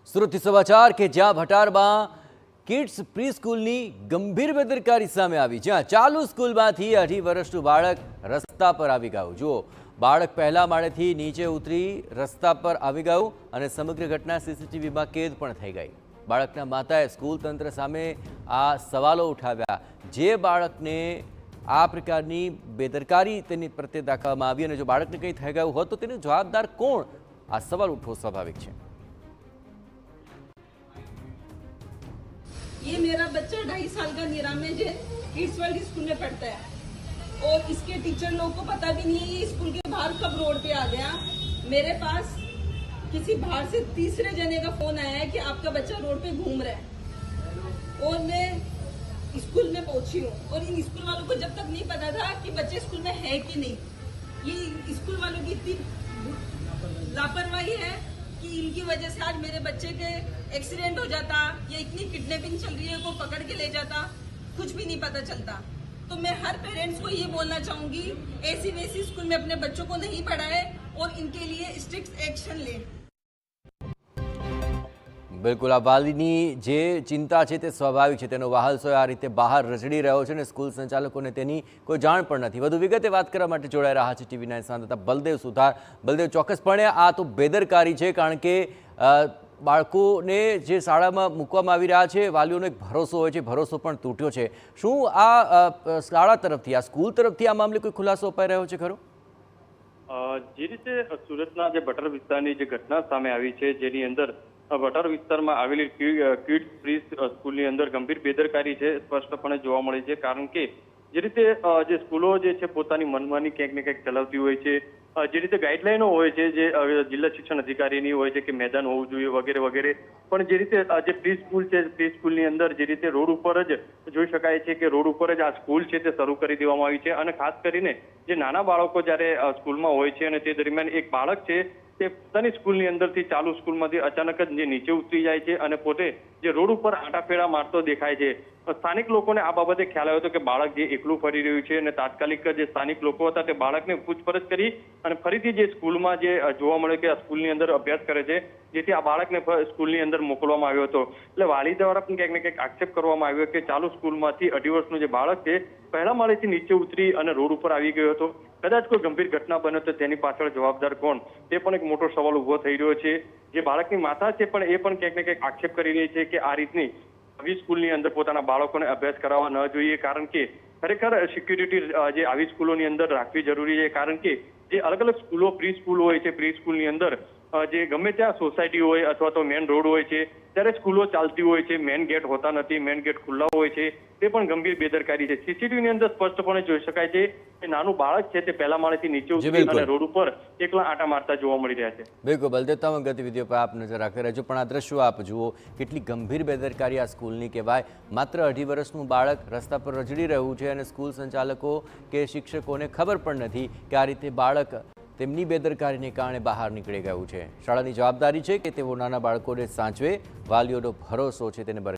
સુરતથી સમાચાર કે જ્યાં ભટારમાં કિડ્સ પ્રી સ્કૂલની ગંભીર બેદરકારી સામે આવી, જ્યાં ચાલુ સ્કૂલમાંથી 2.5 વર્ષનું બાળક રસ્તા પર આવી ગયું। જુઓ, બાળક પહેલા માળેથી નીચે ઉતરી રસ્તા પર આવી ગયું અને સમગ્ર ઘટના સીસીટીવીમાં કેદ પણ થઈ ગઈ। બાળકના માતાએ સ્કૂલ તંત્ર સામે આ સવાલો ઉઠાવ્યા। જે બાળકને આ પ્રકારની બેદરકારી તેની પ્રત્યે દાખવવામાં આવી અને જો બાળકને કંઈ થઈ ગયું હોત તો તેનો જવાબદાર કોણ, આ સવાલ ઉઠવો સ્વાભાવિક છે। ये मेरा बच्चा 2.5 साल का निरामेज है, किड्स वर्ल्ड स्कूल में पढ़ता है और इसके टीचर लोग को पता भी नहीं है ये स्कूल के बाहर कब रोड पे आ गया। मेरे पास किसी बाहर से तीसरे जने का फोन आया है कि आपका बच्चा रोड पे घूम रहा है और मैं स्कूल में पहुंची हूँ और इन स्कूल वालों को जब तक नहीं पता था कि बच्चे स्कूल में है कि नहीं। ये स्कूल वालों की इतनी लापरवाही है कि इनकी वजह से आज मेरे बच्चे के एक्सीडेंट हो जाता या इतनी किडनैपिंग चल रही है को पकड़ के ले जाता, कुछ भी नहीं पता चलता। तो मैं हर पेरेंट्स को ये बोलना चाहूंगी, ऐसी वैसी स्कूल में अपने बच्चों को नहीं पढ़ाए और इनके लिए स्ट्रिक्ट एक्शन ले। બિલકુલ, આ વાલીની જે ચિંતા છે તે સ્વાભાવિક છે। તેનો વાહલસો આ રીતે બહાર રઝળી રહ્યો છે અને સ્કૂલ સંચાલકોને તેની કોઈ જાણ પણ નથી। વધુ વિગતે વાત કરવા માટે જોડાઈ રહ્યા છે ટીવી 9 સંવાદદાતા બલદેવ સુથાર। બલદેવ, ચોક્કસપણે આ તો બેદરકારી છે, કારણ કે બાળકોને જે શાળામાં મૂકવામાં આવી રહ્યા છે વાલીઓનો એક ભરોસો હોય છે, ભરોસો પણ તૂટ્યો છે। શું આ શાળા તરફથી, આ સ્કૂલ તરફથી આ મામલે કોઈ ખુલાસો અપાઈ રહ્યો છે ખરો? જે રીતે સુરતના જે બટર વિસ્તારની જે ઘટના સામે આવી છે, જેની અંદર બટર વિસ્તારમાં આવેલી કિડ્સ પ્રી સ્કૂલની અંદર ગંભીર બેદરકારી છે સ્પષ્ટપણે જોવા મળે છે। કારણ કે જે રીતે જે સ્કૂલો જે છે પોતાની મનમાની ક્યાંક ને ક્યાંક ચલાવતી હોય છે, જે રીતે ગાઈડલાઈનો હોય છે જે જિલ્લા શિક્ષણ અધિકારીની હોય છે કે મેદાન હોવું જોઈએ વગેરે વગેરે, પણ જે રીતે જે પ્રી સ્કૂલ છે, પ્રી સ્કૂલની અંદર જે રીતે રોડ ઉપર જ જોઈ શકાય છે કે રોડ ઉપર જ આ સ્કૂલ છે તે શરૂ કરી દેવામાં આવી છે। અને ખાસ કરીને જે નાના બાળકો જ્યારે સ્કૂલમાં હોય છે અને તે દરમિયાન એક બાળક છે તે પોતાની સ્કૂલની અંદરથી ચાલુ સ્કૂલમાંથી અચાનક જ જે નીચે ઉતરી જાય છે અને પોતે જે રોડ ઉપર આંટાફેરા મારતો દેખાય છે। સ્થાનિક લોકોને આ બાબતે ખ્યાલ આવ્યો હતો કે બાળક જે એકલું ફરી રહ્યું છે અને તાત્કાલિક જે સ્થાનિક લોકો હતા તે બાળકને પૂછપરછ કરી અને ફરીથી જે સ્કૂલમાં જે જોવા મળે કે આ સ્કૂલની અંદર અભ્યાસ કરે છે, જેથી આ બાળકને સ્કૂલની અંદર મોકલવામાં આવ્યો હતો। એટલે વાલી દ્વારા પણ ક્યાંક ને ક્યાંક આક્ષેપ કરવામાં આવ્યો કે ચાલુ સ્કૂલમાંથી 2.5 વર્ષનું જે બાળક છે પહેલા માળેથી નીચે ઉતરી અને રોડ ઉપર આવી ગયો હતો। કદાચ કોઈ ગંભીર ઘટના બને તો તેની પાછળ જવાબદાર કોણ, તે પણ એક મોટો સવાલ ઉભો થઈ રહ્યો છે। જે બાળકની માતા છે પણ એ પણ ક્યાંક ને ક્યાંક આક્ષેપ કરી રહી છે કે આ રીતની આવી સ્કૂલની અંદર પોતાના બાળકોને અભ્યાસ કરાવવા ન જોઈએ, કારણ કે ખરેખર સિક્યુરિટી જે આવી સ્કૂલોની અંદર રાખવી જરૂરી છે। કારણ કે જે અલગ અલગ સ્કૂલો પ્રી સ્કૂલ હોય છે, પ્રી સ્કૂલની અંદર જે ગમે ત્યાં સોસાયટી હોય અથવા તો મેન રોડ હોય છે ત્યારે સ્કૂલો ચાલતી હોય છે, મેન ગેટ હોતા નથી, મેન ગેટ ખુલ્લા હોય છે, તે પણ ગંભીર બેદરકારી છે। સીસીટીવીની અંદર સ્પષ્ટપણે જોઈ શકાય છે કે નાનું બાળક છે તે પહેલા માળેથી નીચે ઉતરી અને રોડ ઉપર એકલા આંટા મારતા જોવા મળી રહ્યા છે। બિલકુલ બલદેવ, તમામ ગતિવિધિઓ પર આપ નજર રાખી રહેજો, પણ આ દ્રશ્યો આપ જુઓ, કેટલી ગંભીર બેદરકારી આ સ્કૂલની કહેવાય। માત્ર 2.5 વર્ષનું બાળક રસ્તા પર રઝળી રહ્યું છે અને સ્કૂલ સંચાલકો કે શિક્ષકોને ખબર પણ નથી કે આ રીતે બાળક તેમની બેદરકારીને કારણે બહાર નીકળી ગયું છે। શાળાની જવાબદારી છે કે તેઓ નાના બાળકોને સાચવે, વાલીઓનો ભરોસો છે તેને